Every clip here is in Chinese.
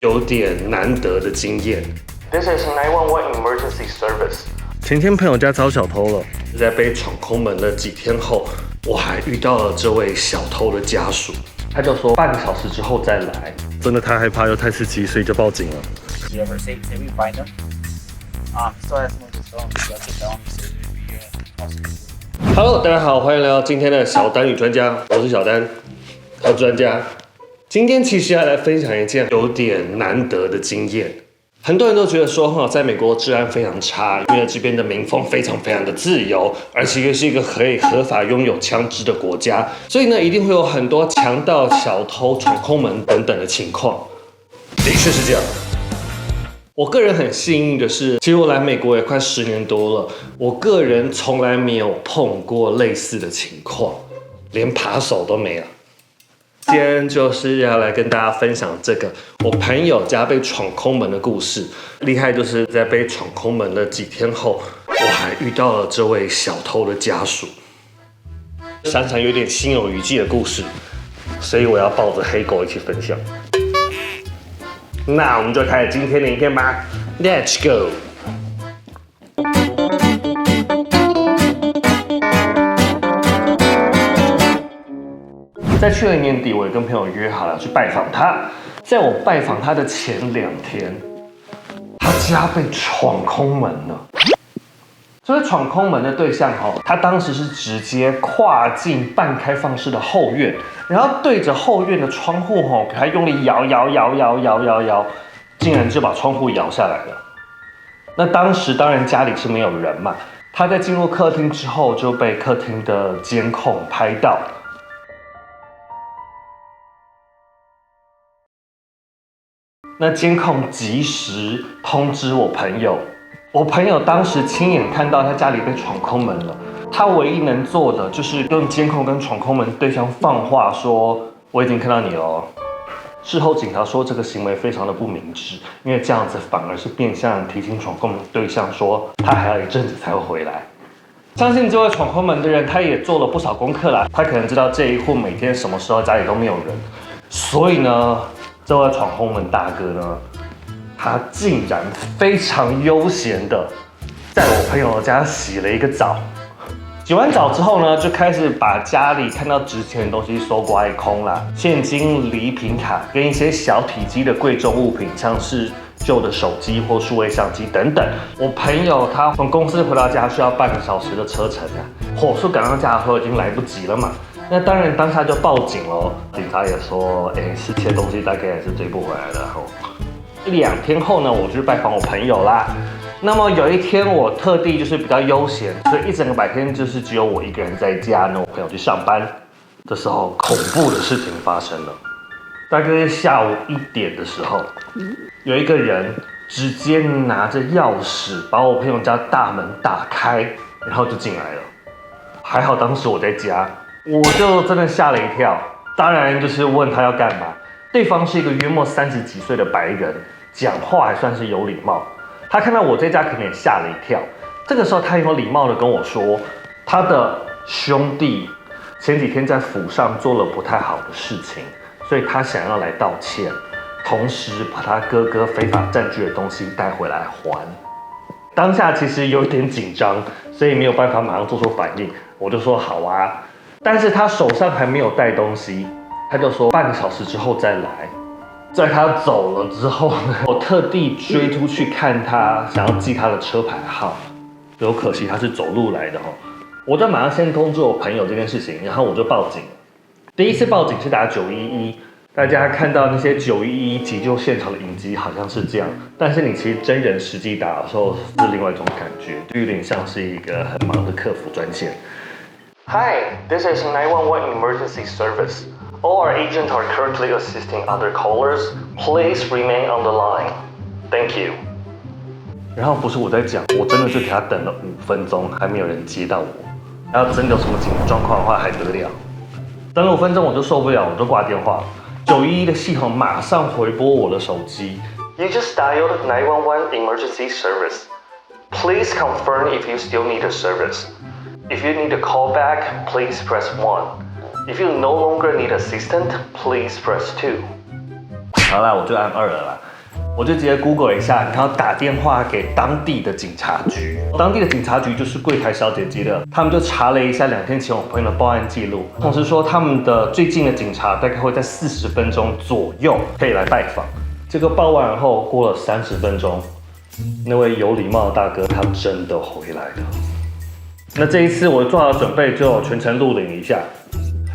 有点难得的经验。This is 911 emergency service. 前天朋友家遭小偷了，在被闯空门了几天后，我还遇到了这位小偷的家属，他就说半个小时之后再来。真的太害怕又太刺激，所以就报警了。You ever say we find them? Still has someone to film. You have to film so it would be possible. Hello， 大家好，欢迎来到今天的小丹与专家，我是小丹，还有专家。今天其实要来分享一件有点难得的经验。很多人都觉得说，在美国治安非常差，因为这边的民风非常的自由，而且又是一个可以合法拥有枪支的国家，所以呢，一定会有很多强盗、小偷、闯空门等等的情况。的确是这样。我个人很幸运的是，其实我来美国也快10年多了，我个人从来没有碰过类似的情况，连扒手都没有。今天就是要来跟大家分享这个我朋友家被闯空门的故事。厉害就是在被闯空门了几天后，我还遇到了这位小偷的家属。想想有点心有余悸的故事，所以我要抱着黑狗一起分享。那我们就开始今天的影片吧 ，Let's go。在去年年底，我也跟朋友约好了去拜访他。在我拜访他的前2天，他家被闯空门了。这位闯空门的对象他当时是直接跨进半开放式的后院，然后对着后院的窗户给他用力摇，竟然就把窗户摇下来了。那当时当然家里是没有人嘛，他在进入客厅之后就被客厅的监控拍到。那监控及时通知我朋友，我朋友当时亲眼看到他家里被闯空门了，他唯一能做的就是用监控跟闯空门对象放话说我已经看到你了。事后警察说这个行为非常的不明智，因为这样子反而是变相提醒闯空门对象说他还要一阵子才会回来。相信这位闯空门的人他也做了不少功课啦，他可能知道这一户每天什么时候家里都没有人，所以呢这位闯空门大哥呢，他竟然非常悠闲的在我朋友家洗了一个澡。洗完澡之后呢，就开始把家里看到值钱的东西搜刮一空啦，现金、礼品卡跟一些小体积的贵重物品，像是旧的手机或数位相机等等。我朋友他从公司回到家需要半个小时的车程啊，火速赶到家的时候已经来不及了嘛。那当然，当下就报警了。警察也说，失窃东西大概也是追不回来的。2天后呢，我就去拜访我朋友啦。那么有一天，我特地就是比较悠闲，所以一整个白天就是只有我一个人在家呢。我朋友去上班的时候，恐怖的事情发生了。大概下午1点的时候，有一个人直接拿着钥匙把我朋友家大门打开，然后就进来了。还好当时我在家。我就真的吓了一跳，当然就是问他要干嘛。对方是一个约莫30几岁的白人，讲话还算是有礼貌。他看到我在家，可能也吓了一跳。这个时候，他有礼貌的跟我说，他的兄弟前几天在府上做了不太好的事情，所以他想要来道歉，同时把他哥哥非法占据的东西带回来还。当下其实有点紧张，所以没有办法马上做出反应。我就说好啊。但是他手上还没有带东西，他就说半个小时之后再来。在他走了之后呢，我特地追出去看他，想要记他的车牌号，有可惜他是走路来的我就马上先通知我朋友这件事情，然后我就报警了。第一次报警是打911，大家看到那些911急救现场的影集好像是这样，但是你其实真人实际打的时候是另外一种感觉，就有点像是一个很忙的客服专线。Hi, this is 911 emergency service. All our agents are currently assisting other callers. Please remain on the line. Thank you. 然后不是我在讲，我真的就给他等了5分钟，还没有人接到我。然后真的有什么紧急状况的话还得了？等了5分钟我就受不了，我就挂电话。911的系统马上回拨我的手机。You just dialed 911 emergency service. Please confirm if you still need a service.If you need a call back, please press 1. If you no longer need assistance, please press 2. 好啦，我就按2了啦。我就直接 Google 一下，然后打电话给当地的警察局。当地的警察局就是柜台小姐接的，他们就查了一下2天前我朋友的报案记录，同时说他们的最近的警察大概会在40分钟左右可以来拜访。这个报完后过了30分钟，那位有礼貌的大哥他真的回来了。那这一次我做好准备，就全程录了影一下。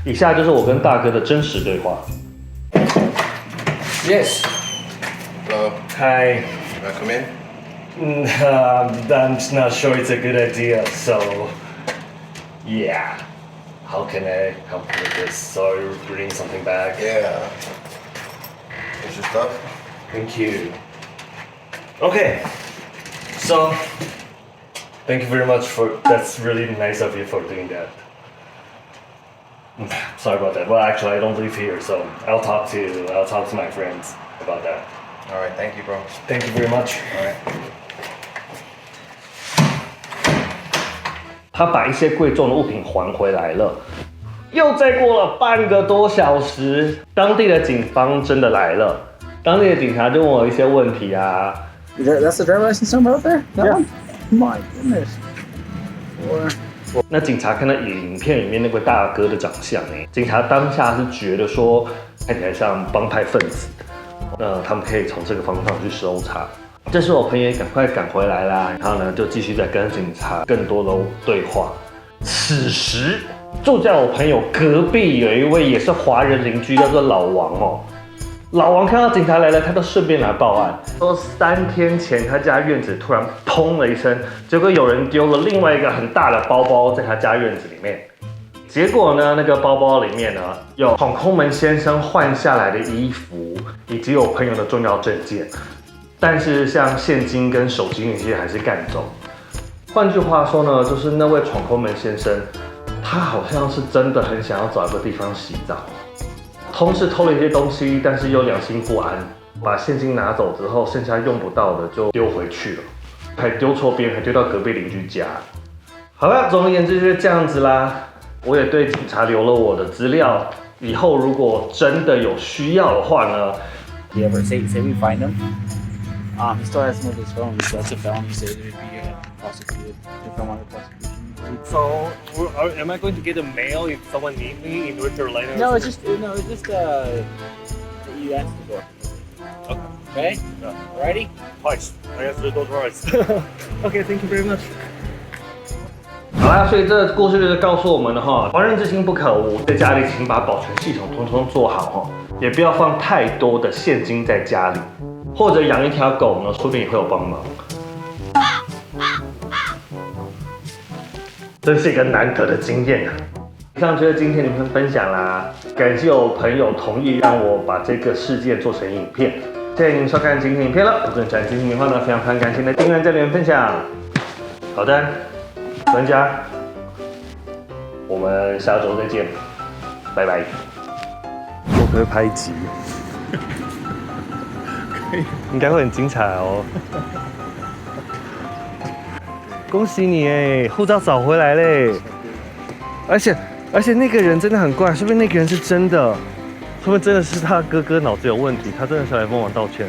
以下就是我跟大哥的真实对话。Yes. Hello, Hi. can I come in? I'm not sure it's a good idea. So, yeah. How can I help with this? Sorry, you're bringing something back. Yeah. Here's your stuff. Thank you. Okay. So, thank you very much for. That's really nice of you for doing that. Sorry about that. Well, actually, I don't live here, so I'll talk to my friends about that. All right, thank you, bro. Thank you very much. All right. 他把一些贵重的物品还回来了。又再过了半个多小时，当地的警方真的来了。当地的警察就问我一些问题啊。That's the driver license number out there? That one? My goodness. Or... 那警察看到影片里面那位大哥的长相，警察当下是觉得说看起来像帮派分子，他们可以从这个方向去搜查。这时我朋友也赶快赶回来啦，然后呢就继续在跟警察更多的对话。此时住在我朋友隔壁有一位也是华人邻居，叫做老王哦。老王看到警察来了，他就顺便来报案，说3天前他家院子突然砰了一声，结果有人丢了另外一个很大的包包在他家院子里面。结果呢，那个包包里面呢有闯空门先生换下来的衣服，以及我朋友的重要证件，但是像现金跟手机那些还是干走。换句话说呢，就是那位闯空门先生，他好像是真的很想要找一个地方洗澡。同时偷了一些东西，但是又良心不安，把现金拿走之后，剩下用不到的就丢回去了，还丢错边，还丢到隔壁邻居家。好了，总而言之就是这样子啦。我也对警察留了我的资料，以后如果真的有需要的话呢 Yeah, but say we find him. He still has some of his phone. That's a felony, so it would be prosecuted if I wanted prosecution. So, am I going to get a mail if someone needs me in order to later? No, it's just that you asked for. Okay. Okay. Yeah. Alrighty. Twice. I answered those twice. Okay, thank you very much. 好啦，所以这个故事就是告诉我们的哈，防人之心不可无，在家里请把保全系统通通做好哈，也不要放太多的现金在家里，或者养一条狗呢，说不定也会有帮忙。真是一个难得的经验啊！以上就是今天的分享啦，感谢我朋友同意让我把这个事件做成影片。谢谢您收看今天影片了，如果你喜欢今天的话呢，非常感谢您的订阅、留言、分享。好的，专家，我们下周再见，拜拜。我可以拍一集，应该会很精彩哦。恭喜你哎，护照找回来嘞！而且那个人真的很怪，说不定那个人是真的，说不定真的是他哥哥脑子有问题，他真的是来帮忙道歉。